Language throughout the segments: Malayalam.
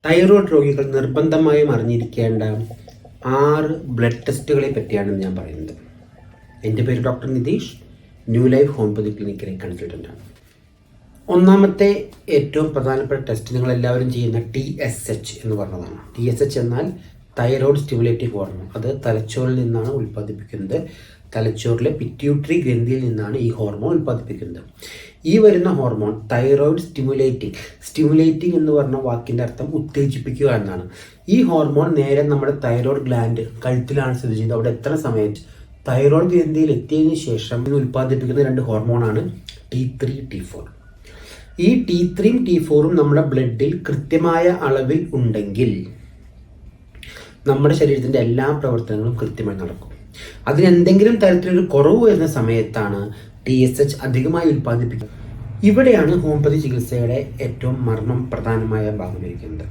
തൈറോയ്ഡ് രോഗികൾ നിർബന്ധമായും അറിഞ്ഞിരിക്കേണ്ട 6 ബ്ലഡ് ടെസ്റ്റുകളെ പറ്റിയാണ് ഞാൻ പറയുന്നത്. എൻ്റെ പേര് doctor Nitheesh, new life homeopathy ക്ലിനിക്കിലെ കൺസൾട്ടൻ്റാണ്. ഒന്നാമത്തെ ഏറ്റവും പ്രധാനപ്പെട്ട ടെസ്റ്റ് നിങ്ങളെല്ലാവരും ചെയ്യുന്ന TSH എന്ന് പറഞ്ഞതാണ്. TSH എന്നാൽ തൈറോയ്ഡ് സ്റ്റിമുലേറ്റിംഗ് ഹോർമോൺ. അത് തലച്ചോറിൽ നിന്നാണ് ഉൽപ്പാദിപ്പിക്കുന്നത്. തലച്ചോറിലെ പിറ്റ്യൂട്ടറി ഗ്രന്ഥിയിൽ നിന്നാണ് ഈ ഹോർമോൺ ഉൽപ്പാദിപ്പിക്കുന്നത്. ഈ വരുന്ന ഹോർമോൺ തൈറോയ്ഡ് സ്റ്റിമുലേറ്റിംഗ് എന്ന് പറഞ്ഞ വാക്കിൻ്റെ അർത്ഥം ഉത്തേജിപ്പിക്കുക എന്നാണ്. ഈ ഹോർമോൺ നേരെ നമ്മുടെ തൈറോയ്ഡ് ഗ്ലാൻഡ് കഴുത്തിലാണ് സ്ഥിതി ചെയ്യുന്നത്. അവിടെ എത്ര സമയത്ത് തൈറോയ്ഡ് ഗ്രന്ഥിയിൽ എത്തിയതിനു ശേഷം ഇത് ഉൽപ്പാദിപ്പിക്കുന്ന 2 ഹോർമോണാണ് T3, T4. ഈ T3 ഉം T4 നമ്മുടെ ബ്ലഡിൽ കൃത്യമായ അളവിൽ ഉണ്ടെങ്കിൽ നമ്മുടെ ശരീരത്തിൻ്റെ എല്ലാ പ്രവർത്തനങ്ങളും കൃത്യമായി നടക്കും. അതിനെന്തെങ്കിലും തരത്തിലൊരു കുറവ് വരുന്ന സമയത്താണ് TSH അധികമായി ഉൽപ്പാദിപ്പിക്കുന്നത്. ഇവിടെയാണ് ഹോമിയോപ്പതി ചികിത്സയുടെ ഏറ്റവും പ്രധാനമായ ഭാഗം ഇരിക്കുന്നത്.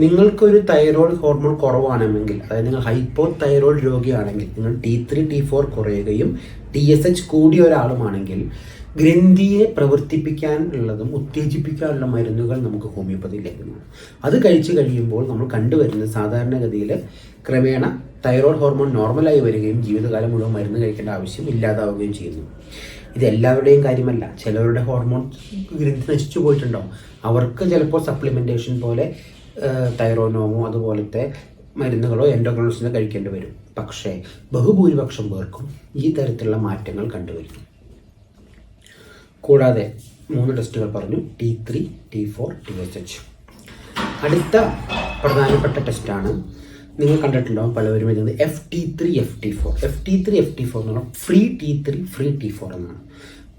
നിങ്ങൾക്കൊരു തൈറോയ്ഡ് ഹോർമോൺ കുറവാണെങ്കിൽ, അതായത് നിങ്ങൾ ഹൈപ്പോ തൈറോയ്ഡ് രോഗിയാണെങ്കിൽ, നിങ്ങൾ T3, T4 കുറയുകയും TSH കൂടിയ ഒരാളുമാണെങ്കിൽ ഗ്രന്ഥിയെ പ്രവർത്തിപ്പിക്കാനുള്ളതും ഉത്തേജിപ്പിക്കാനുള്ള മരുന്നുകൾ നമുക്ക് ഹോമിയോപ്പതിയിൽ ലഭ്യമാണ്. അത് കഴിച്ചു കഴിയുമ്പോൾ നമ്മൾ കണ്ടുവരുന്നത് സാധാരണഗതിയിൽ ക്രമേണ തൈറോയ്ഡ് ഹോർമോൺ നോർമലായി വരികയും ജീവിതകാലം മുഴുവൻ മരുന്ന് കഴിക്കേണ്ട ആവശ്യം ഇല്ലാതാവുകയും ചെയ്യുന്നു. ഇത് എല്ലാവരുടെയും കാര്യമല്ല. ചിലവരുടെ ഹോർമോൺ ഗ്രന്ഥി നശിച്ചു പോയിട്ടുണ്ടാവും. അവർക്ക് ചിലപ്പോൾ സപ്ലിമെൻറ്റേഷൻ പോലെ തൈറോനോമോ അതുപോലത്തെ മരുന്നുകളോ എൻഡോക്രൈനോസിനോ കഴിക്കേണ്ടി വരും. പക്ഷേ ബഹുഭൂരിപക്ഷം പേർക്കും ഈ തരത്തിലുള്ള മാറ്റങ്ങൾ കണ്ടുവരുന്നു. കൂടാതെ 3 ടെസ്റ്റുകൾ പറഞ്ഞു: T3, T4, TSH. അടുത്ത പ്രധാനപ്പെട്ട ടെസ്റ്റാണ്, നിങ്ങൾ കണ്ടിട്ടുണ്ടാവും പലവരും വരുന്നത് FT3, FT4. FT3, FT4 എന്ന് പറഞ്ഞാൽ ഫ്രീ T3, ഫ്രീ T4 എന്നാണ്.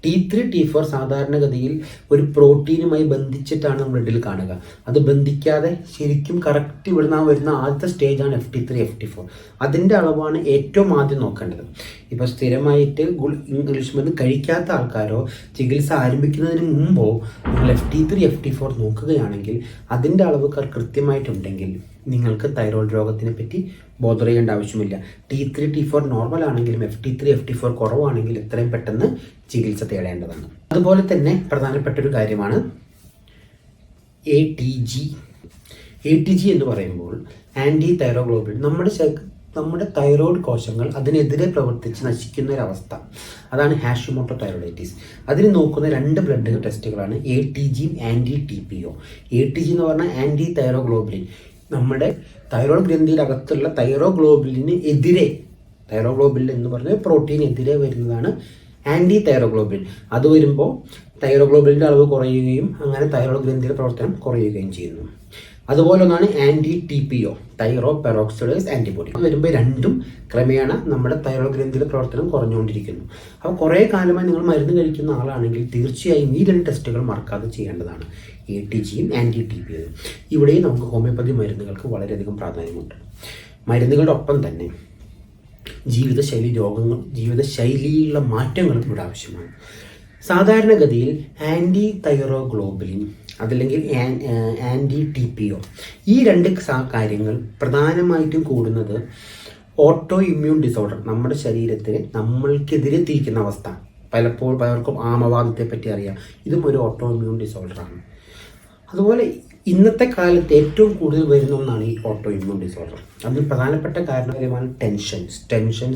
T3, T4 സാധാരണഗതിയിൽ ഒരു പ്രോട്ടീനുമായി ബന്ധിച്ചിട്ടാണ് ബ്ലഡിൽ കാണുക. അത് ബന്ധിക്കാതെ ശരിക്കും കറക്റ്റ് ഇവിടുന്ന് വരുന്ന ആദ്യത്തെ സ്റ്റേജാണ് FT3, FT4. അതിൻ്റെ അളവാണ് ഏറ്റവും ആദ്യം നോക്കേണ്ടത്. ഇപ്പോൾ സ്ഥിരമായിട്ട് ഇംഗ്ലീഷ് മരുന്ന് കഴിക്കാത്ത ആൾക്കാരോ ചികിത്സ ആരംഭിക്കുന്നതിന് മുമ്പോ നിങ്ങൾ FT3, FT4 നോക്കുകയാണെങ്കിൽ അതിൻ്റെ അളവ് കൃത്യമായിട്ടുണ്ടെങ്കിൽ നിങ്ങൾക്ക് തൈറോയ്ഡ് രോഗത്തിനെ പറ്റി ബോധർ ചെയ്യേണ്ട ആവശ്യമില്ല. T3, T4 നോർമൽ ആണെങ്കിലും FT3, FT4 കുറവാണെങ്കിൽ എത്രയും പെട്ടെന്ന് ചികിത്സ തേടേണ്ടതാണ്. അതുപോലെ തന്നെ പ്രധാനപ്പെട്ട ഒരു കാര്യമാണ് ATG എന്ന് പറയുമ്പോൾ ആൻറ്റി തൈറോഗ്ലോബുലിൻ. നമ്മുടെ തൈറോയ്ഡ് കോശങ്ങൾ അതിനെതിരെ പ്രവർത്തിച്ച് നശിക്കുന്ന ഒരവസ്ഥ, അതാണ് ഹാഷിമോട്ടോ തൈറോയിഡൈറ്റിസ്. അതിന് നോക്കുന്ന 2 ബ്ലഡ് ടെസ്റ്റുകളാണ് ATGയും ANTI-TPO. ATG എന്ന് പറഞ്ഞാൽ ആൻറ്റി തൈറോഗ്ലോബുലിൻ. നമ്മുടെ തൈറോയ്ഡ് ഗ്രന്ഥിയിലകത്തുള്ള തൈറോഗ്ലോബുലിന് എതിരെ, തൈറോഗ്ലോബുലിൻ എന്ന് പറഞ്ഞ പ്രോട്ടീനെതിരെ വരുന്നതാണ് ആൻറ്റി തൈറോഗ്ലോബുലിൻ. അത് വരുമ്പോൾ തൈറോഗ്ലോബുലിൻ്റെ അളവ് കുറയുകയും അങ്ങനെ തൈറോയ്ഡ് ഗ്രന്ഥിയുടെ പ്രവർത്തനം കുറയുകയും ചെയ്യുന്നു. അതുപോലെ ഒന്നാണ് ANTI-TPO, തൈറോ പെറോക്സിഡേസ് ആൻറ്റിബോഡി. അത് വരുമ്പോൾ രണ്ടും ക്രമേണ നമ്മുടെ തൈറോയ്ഡ് ഗ്രന്ഥിയുടെ പ്രവർത്തനം കുറഞ്ഞുകൊണ്ടിരിക്കുന്നു. അപ്പോൾ കുറേ കാലമായി നിങ്ങൾ മരുന്ന് കഴിക്കുന്ന ആളാണെങ്കിൽ തീർച്ചയായും ഈ 2 ടെസ്റ്റുകൾ മറക്കാതെ ചെയ്യേണ്ടതാണ്, ATGയും ANTI-TPOയും. ഇവിടെയും നമുക്ക് ഹോമിയോപ്പതി മരുന്നുകൾക്ക് വളരെയധികം പ്രാധാന്യമുണ്ട്. മരുന്നുകളുടെ ഒപ്പം തന്നെ ജീവിതശൈലിയിലുള്ള മാറ്റങ്ങളും ഇവിടെ ആവശ്യമാണ്. സാധാരണഗതിയിൽ ആൻറ്റി തൈറോഗ്ലോബുലിൻ അതല്ലെങ്കിൽ ANTI-TPO, ഈ 2 കാര്യങ്ങൾ പ്രധാനമായിട്ടും കൂടുന്നത് ഓട്ടോ ഇമ്മ്യൂൺ ഡിസോർഡർ, നമ്മുടെ ശരീരത്തിന് നമ്മൾക്കെതിരെ തിരിക്കുന്ന അവസ്ഥ. പലർക്കും ആമവാദത്തെ പറ്റി അറിയാം. ഇതും ഒരു ഓട്ടോ ഇമ്മ്യൂൺ ഡിസോർഡറാണ്. അതുപോലെ ഇന്നത്തെ കാലത്ത് ഏറ്റവും കൂടുതൽ വരുന്ന ഒന്നാണ് ഈ ഓട്ടോ ഇമ്മ്യൂൺ ഡിസോർഡർ. അതിന് പ്രധാനപ്പെട്ട കാരണമാണ് ടെൻഷൻ,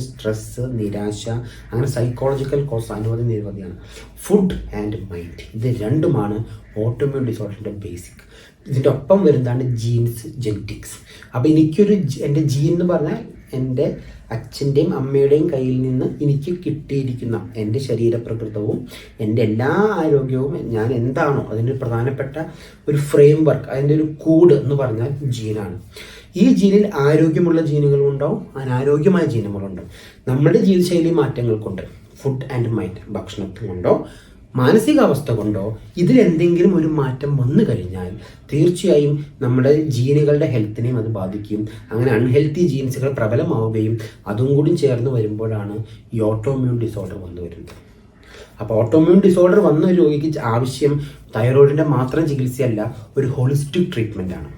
സ്ട്രെസ്, നിരാശ, അങ്ങനെ സൈക്കോളജിക്കൽ കോസ് നിരവധിയാണ്. ഫുഡ് ആൻഡ് മൈൻഡ്, ഇത് രണ്ടുമാണ് ഓട്ടോ ഇമ്മ്യൂൺ ഡിസോർഡറിൻ്റെ ബേസിക്. ഇതിൻ്റെ ഒപ്പം വരുന്നതാണ് ജെനറ്റിക്സ്. അപ്പോൾ എൻ്റെ ജീൻ എന്ന് പറഞ്ഞാൽ എൻ്റെ അച്ഛൻ്റെയും അമ്മയുടെയും കയ്യിൽ നിന്ന് എനിക്ക് കിട്ടിയിരിക്കുന്ന എൻ്റെ ശരീരപ്രകൃതവും എൻ്റെ എല്ലാ ആരോഗ്യവും ഞാൻ എന്താണോ അതിൻ്റെ പ്രധാനപ്പെട്ട ഒരു ഫ്രെയിം വർക്ക്, അതിൻ്റെ ഒരു കൂട് എന്ന് പറഞ്ഞാൽ ജീനാണ്. ഈ ജീനിൽ ആരോഗ്യമുള്ള ജീനുകളും ഉണ്ടാവും, അനാരോഗ്യമായ ജീനുകളുണ്ടാവും. നമ്മുടെ ജീവിതശൈലി മാറ്റങ്ങൾ കൊണ്ട്, ഫുഡ് ആൻഡ് മൈൻഡ്, ഭക്ഷണത്തിൽ കൊണ്ടോ മാനസികാവസ്ഥ കൊണ്ടോ ഇതിലെന്തെങ്കിലും ഒരു മാറ്റം വന്നു കഴിഞ്ഞാൽ തീർച്ചയായും നമ്മുടെ ജീനുകളുടെ ഹെൽത്തിനെയും അത് ബാധിക്കും. അങ്ങനെ അൺഹെൽത്തി ജീൻസുകൾ പ്രബലമാവുകയും അതും കൂടി ചേർന്ന് വരുമ്പോഴാണ് ഈ ഓട്ടോമ്യൂൺ ഡിസോർഡർ വന്നു വരുന്നത്. അപ്പോൾ ഓട്ടോമ്യൂൺ ഡിസോർഡർ വന്ന ഒരു രോഗിക്ക് ആവശ്യം തൈറോയിഡിൻ്റെ മാത്രം ചികിത്സയല്ല, ഒരു ഹോളിസ്റ്റിക് ട്രീറ്റ്മെൻ്റ് ആണ്.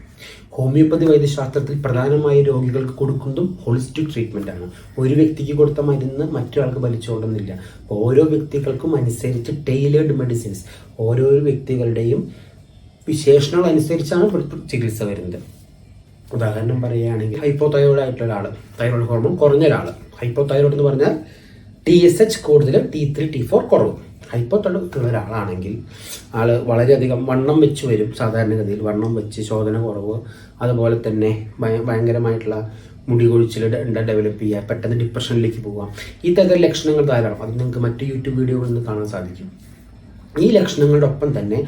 ഹോമിയോപ്പതി വൈദ്യശാസ്ത്രത്തിൽ പ്രധാനമായി രോഗികൾക്ക് കൊടുക്കുന്നതും ഹോളിസ്റ്റിക് ട്രീറ്റ്മെൻ്റ് ആണ്. ഒരു വ്യക്തിക്ക് കൊടുത്ത മരുന്ന് മറ്റൊരാൾക്ക് വലിച്ചുകൊള്ളുന്നില്ല. ഓരോ വ്യക്തികൾക്കും അനുസരിച്ച് ടൈലേർഡ് മെഡിസിൻസ്, ഓരോ വ്യക്തികളുടെയും വിശേഷണങ്ങൾ അനുസരിച്ചാണ് ചികിത്സ വരുന്നത്. ഉദാഹരണം പറയുകയാണെങ്കിൽ ഹൈപ്പോതൈറോയ്ഡ് ആയിട്ടുള്ള ഒരാൾ, തൈറോയ്ഡ് ഹോർമോൺ കുറഞ്ഞ ഒരാൾ, ഹൈപ്പോതൈറോയ്ഡ് എന്ന് പറഞ്ഞാൽ TSH കൂടുതൽ, T3 T4 കുറവ്. ഹൈപ്പോതൈറോയ്ഡ് ഉള്ള ഒരാളാണെങ്കിൽ ആൾ വളരെയധികം വണ്ണം വെച്ച് വരും. സാധാരണഗതിയിൽ വണ്ണം വെച്ച്, ശോധന കുറവ്, അതുപോലെ തന്നെ ഭയങ്കരമായിട്ടുള്ള മുടി കൊഴിച്ചിൽ ഡെവലപ്പ് ചെയ്യുക, പെട്ടെന്ന് ഡിപ്രഷനിലേക്ക് പോവുക, ഈ തരം ലക്ഷണങ്ങൾ ധാരാളം. അത് നിങ്ങൾക്ക് മറ്റ് യൂട്യൂബ് വീഡിയോകളിൽ നിന്ന് കാണാൻ സാധിക്കും. ഈ ലക്ഷണങ്ങളുടെ ഒപ്പം തന്നെ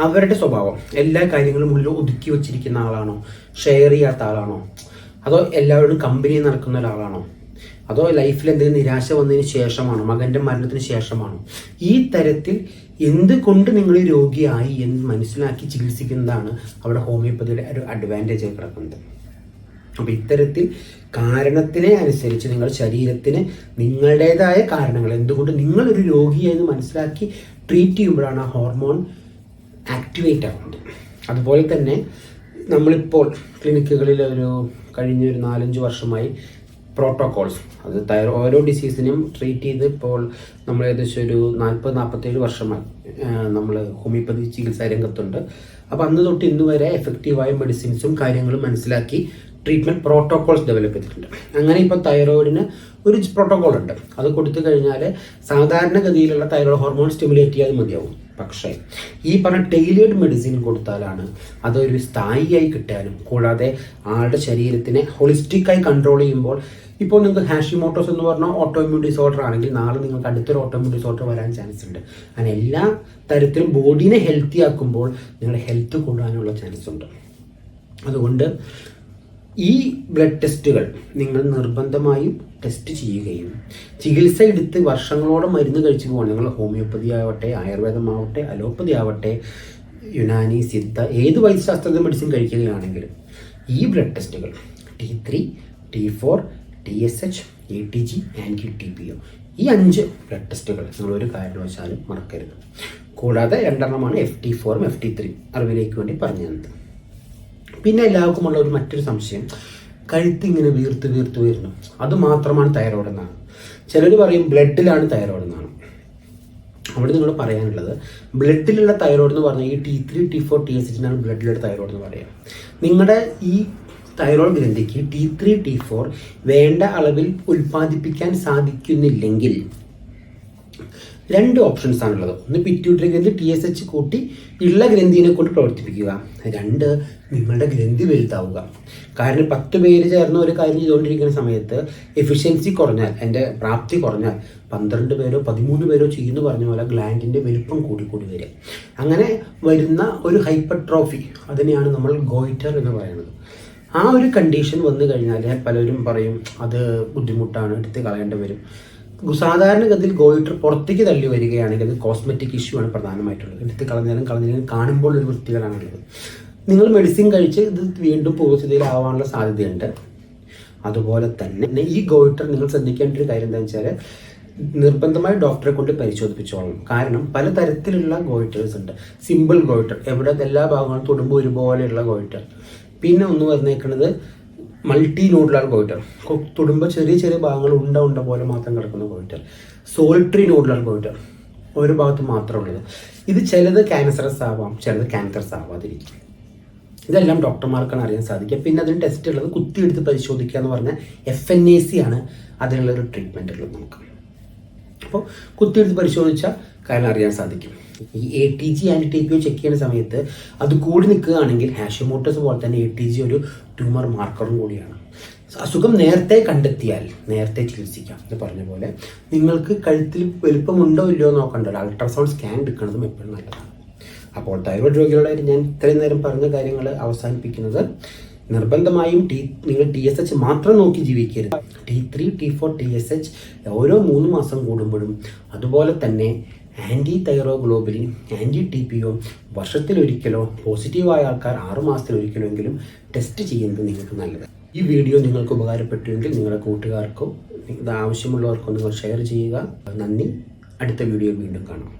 അവരുടെ സ്വഭാവം, എല്ലാ കാര്യങ്ങളും ഉള്ളിൽ ഒതുക്കി വച്ചിരിക്കുന്ന ആളാണോ, ഷെയർ ചെയ്യാത്ത ആളാണോ, അതോ എല്ലാവരോടും കമ്പനി നടക്കുന്ന ഒരാളാണോ, അതോ ലൈഫിൽ എന്തെങ്കിലും നിരാശ വന്നതിന് ശേഷമാണോ, മകൻ്റെ മരണത്തിന് ശേഷമാണോ, ഈ തരത്തിൽ എന്തുകൊണ്ട് നിങ്ങൾ രോഗിയായി എന്ന് മനസ്സിലാക്കി ചികിത്സിക്കുന്നതാണ് അവിടെ ഹോമിയോപ്പതിയുടെ ഒരു അഡ്വാൻറ്റേജ് ആയി കിടക്കുന്നത്. അപ്പോൾ ഇത്തരത്തിൽ കാരണത്തിനെ അനുസരിച്ച് നിങ്ങൾ ശരീരത്തിന് നിങ്ങളുടേതായ കാരണങ്ങൾ, എന്തുകൊണ്ട് നിങ്ങളൊരു രോഗിയെന്ന് മനസ്സിലാക്കി ട്രീറ്റ് ചെയ്യുമ്പോഴാണ് ആ ഹോർമോൺ ആക്ടിവേറ്റ് ആവുന്നത്. അതുപോലെ തന്നെ നമ്മളിപ്പോൾ ക്ലിനിക്കുകളിൽ കഴിഞ്ഞൊരു 4-5 വർഷമായി പ്രോട്ടോകോൾസ്, അത് ഓരോ ഡിസീസിനെയും ട്രീറ്റ് ചെയ്ത് ഇപ്പോൾ നമ്മൾ ഏകദേശം ഒരു 40-47 വർഷമായി നമ്മൾ ഹോമിയോപ്പതി ചികിത്സാ രംഗത്തുണ്ട്. അപ്പോൾ അന്ന് തൊട്ട് ഇന്ന് വരെ എഫക്റ്റീവായ മെഡിസിൻസും കാര്യങ്ങളും മനസ്സിലാക്കി ട്രീറ്റ്മെൻറ്റ് പ്രോട്ടോകോൾസ് ഡെവലപ്പ് ചെയ്തിട്ടുണ്ട്. അങ്ങനെ ഇപ്പോൾ തൈറോയിഡിന് ഒരു പ്രോട്ടോകോൾ ഉണ്ട്. അത് കൊടുത്തു കഴിഞ്ഞാൽ സാധാരണഗതിയിലുള്ള തൈറോയ്ഡ് ഹോർമോൺ സ്റ്റിമുലേറ്റ് ചെയ്യാതെ മതിയാവും. പക്ഷേ ഈ പറഞ്ഞ ടൈലേർഡ് മെഡിസിൻ കൊടുത്താലാണ് അതൊരു സ്ഥായിയായി കിട്ടാനും, കൂടാതെ ആളുടെ ശരീരത്തിനെ ഹോളിസ്റ്റിക്കായി കൺട്രോൾ ചെയ്യുമ്പോൾ, ഇപ്പോൾ നിങ്ങൾക്ക് ഹാഷിമോട്ടോസ് എന്ന് പറഞ്ഞാൽ ഓട്ടോഇമ്യൂൺ ഡിസോർഡർ ആണെങ്കിൽ നാളെ നിങ്ങൾക്ക് അടുത്തൊരു ഓട്ടോഇമ്യൂൺ ഡിസോർഡർ വരാൻ ചാൻസ് ഉണ്ട്. അങ്ങനെ എല്ലാ തരത്തിലും ബോഡീനെ ഹെൽത്തി ആക്കുമ്പോൾ നിങ്ങളുടെ ഹെൽത്ത് കൂടാനുള്ള ചാൻസ് ഉണ്ട്. അതുകൊണ്ട് ഈ ബ്ലഡ് ടെസ്റ്റുകൾ നിങ്ങൾ നിർബന്ധമായും ടെസ്റ്റ് ചെയ്യുകയും, ചികിത്സ എടുത്ത് വർഷങ്ങളോളം മരുന്ന് കഴിച്ചു പോകണം. നിങ്ങൾ ഹോമിയോപ്പതി ആവട്ടെ, ആയുർവേദമാവട്ടെ, അലോപ്പതി ആവട്ടെ, യുനാനി, സിദ്ധ, ഏത് വൈദ്യശാസ്ത്രത്തെ മെഡിസിൻ കഴിക്കുകയാണെങ്കിലും ഈ ബ്ലഡ് ടെസ്റ്റുകൾ T3, T4, TSH, ATG, anti TPO, ഈ 5 ബ്ലഡ് ടെസ്റ്റുകൾ നിങ്ങളൊരു കാരണവശാലും മറക്കരുത്. കൂടാതെ 2 FT4 FT3 അറിവിലേക്ക് വേണ്ടി പറഞ്ഞു തന്നത്. പിന്നെ എല്ലാവർക്കും ഉള്ള മറ്റൊരു സംശയം, കഴുത്തിങ്ങനെ വീർത്ത് വരുന്നു, അത് മാത്രമാണ് തൈറോയ്ഡ് എന്നാണ്. ചിലർ പറയും ബ്ലഡിലാണ് തൈറോയ്ഡ് എന്നാണ്. അവിടെ നിങ്ങൾ പറയാനുള്ളത്, ബ്ലഡിലുള്ള തൈറോയ്ഡ് എന്ന് പറഞ്ഞാൽ ഈ T3 T4 TSH ബ്ലഡിലുള്ള തൈറോയ്ഡ് എന്ന് പറയാം. നിങ്ങളുടെ ഈ തൈറോയ്ഡ് ഗ്രന്ഥിക്ക് T3 T4 വേണ്ട അളവിൽ ഉൽപ്പാദിപ്പിക്കാൻ സാധിക്കുന്നില്ലെങ്കിൽ 2 ഓപ്ഷൻസ് ആണുള്ളത്. ഒന്ന്, പിറ്റ്യൂട്ടറി ഗ്രന്ഥി TSH കൂട്ടി ഉള്ള ഗ്രന്ഥിനെ കൊണ്ട് പ്രവർത്തിപ്പിക്കുക. 2, നിങ്ങളുടെ ഗ്രന്ഥി വലുതാവുക. കാരണം 10 പേര് ചേർന്ന് ഒരു കാര്യം ചെയ്തുകൊണ്ടിരിക്കുന്ന സമയത്ത് എഫിഷ്യൻസി കുറഞ്ഞാൽ, എൻ്റെ പ്രാപ്തി കുറഞ്ഞാൽ 12 പേരോ 13 പേരോ ചെയ്യുന്നു പറഞ്ഞ പോലെ ഗ്ലാൻഡിൻ്റെ വലുപ്പം കൂടി വരും. അങ്ങനെ വരുന്ന ഒരു ഹൈപ്പർട്രോഫി, അതിനെയാണ് നമ്മൾ ഗോയിറ്റർ എന്ന് പറയുന്നത്. ആ ഒരു കണ്ടീഷൻ വന്നു കഴിഞ്ഞാൽ പലരും പറയും അത് ബുദ്ധിമുട്ടാണ്, എടുത്ത് കളയേണ്ടി വരും. സാധാരണഗതിയിൽ ഗോയിറ്റർ പുറത്തേക്ക് തള്ളി വരികയാണെങ്കിൽ അത് കോസ്മെറ്റിക് ഇഷ്യൂ ആണ് പ്രധാനമായിട്ടുള്ളത്. എടുത്ത് കളഞ്ഞാലും കാണുമ്പോൾ ഒരു വൃത്തികേടാണുള്ളത്. നിങ്ങൾ മെഡിസിൻ കഴിച്ച് ഇത് വീണ്ടും പൂർവ്വസ്ഥിതിയിലാവാനുള്ള സാധ്യതയുണ്ട്. അതുപോലെ തന്നെ ഈ ഗോയിറ്റർ നിങ്ങൾ ശ്രദ്ധിക്കേണ്ട ഒരു കാര്യം എന്താണെന്ന് വെച്ചാൽ, നിർബന്ധമായി ഡോക്ടറെ കൊണ്ട് പരിശോധിപ്പിച്ചോളണം. കാരണം പല തരത്തിലുള്ള ഗോയിറ്റേഴ്സ് ഉണ്ട്. സിമ്പിൾ ഗോയിറ്റർ, എവിടെ എല്ലാ ഭാഗങ്ങളും തൊടുമ്പോൾ ഒരുപോലെയുള്ള ഗോയിറ്റർ. പിന്നെ ഒന്ന് വന്നേക്കുന്നത് മൾട്ടി നോഡുലാർ ഗോയിറ്റർ, തൊടുമ്പോൾ ചെറിയ ഭാഗങ്ങൾ ഉണ്ട പോലെ മാത്രം കിടക്കുന്ന ഗോയിറ്റർ. സോളിറ്ററി നോഡുലാർ ഗോയിറ്റർ, ഒരു ഭാഗത്ത് മാത്രമുള്ളത്. ഇത് ചിലത് ക്യാൻസറസ് ആവാം, ചിലത് ക്യാൻസറസ് ആവാതിരിക്കും. ഇതെല്ലാം ഡോക്ടർമാർക്കാണ് അറിയാൻ സാധിക്കുക. പിന്നെ അതിന് ടെസ്റ്റ് ഉള്ളത് കുത്തിയെടുത്ത് പരിശോധിക്കുക എന്ന് പറഞ്ഞാൽ FNAC ആണ് അതിനുള്ളൊരു ട്രീറ്റ്മെൻ്റ് ഉള്ളത് നമുക്ക്. അപ്പോൾ കുത്തിയെടുത്ത് പരിശോധിച്ചാൽ കാരണം അറിയാൻ സാധിക്കും. ഈ ATG ആൻറ്റി TPO ചെക്ക് ചെയ്യുന്ന സമയത്ത് അത് കൂടി നിൽക്കുകയാണെങ്കിൽ ഹാഷിമോട്ടോസ് പോലെ തന്നെ ATG ഒരു ട്യൂമർ മാർക്കറും കൂടിയാണ്. അസുഖം നേരത്തെ കണ്ടെത്തിയാൽ നേരത്തെ ചികിത്സിക്കാം. ഇത് പറഞ്ഞ പോലെ നിങ്ങൾക്ക് കഴുത്തിൽ വലുപ്പമുണ്ടോ ഇല്ലയോ നോക്കണ്ടല്ലോ, അൾട്രാസൗണ്ട് സ്കാൻ എടുക്കുന്നതും എപ്പോഴും നല്ലതാണ്. അപ്പോൾ തൈറോയ്ഡ് രോഗികളായിട്ട് ഞാൻ ഇത്രയും നേരം പറഞ്ഞ കാര്യങ്ങൾ അവസാനിപ്പിക്കുന്നത്, നിർബന്ധമായും നിങ്ങൾ TSH മാത്രം നോക്കി ജീവിക്കരുത്. T3 T4 TSH ഓരോ 3 മാസം കൂടുമ്പോഴും, അതുപോലെ തന്നെ ആൻറ്റി തൈറോഗ്ലോബുലിൻ, ആൻറ്റി TPO വർഷത്തിലൊരിക്കലോ, പോസിറ്റീവായ ആൾക്കാർ 6 മാസത്തിലൊരിക്കലോ എങ്കിലും ടെസ്റ്റ് ചെയ്യുന്നത് നിങ്ങൾക്ക് നല്ലത്. ഈ വീഡിയോ നിങ്ങൾക്ക് ഉപകാരപ്പെട്ടുവെങ്കിൽ നിങ്ങളുടെ കൂട്ടുകാർക്കോ ഇത് ആവശ്യമുള്ളവർക്കോ നിങ്ങൾ ഷെയർ ചെയ്യുക. നന്ദി. അടുത്ത വീഡിയോയിൽ വീണ്ടും കാണാം.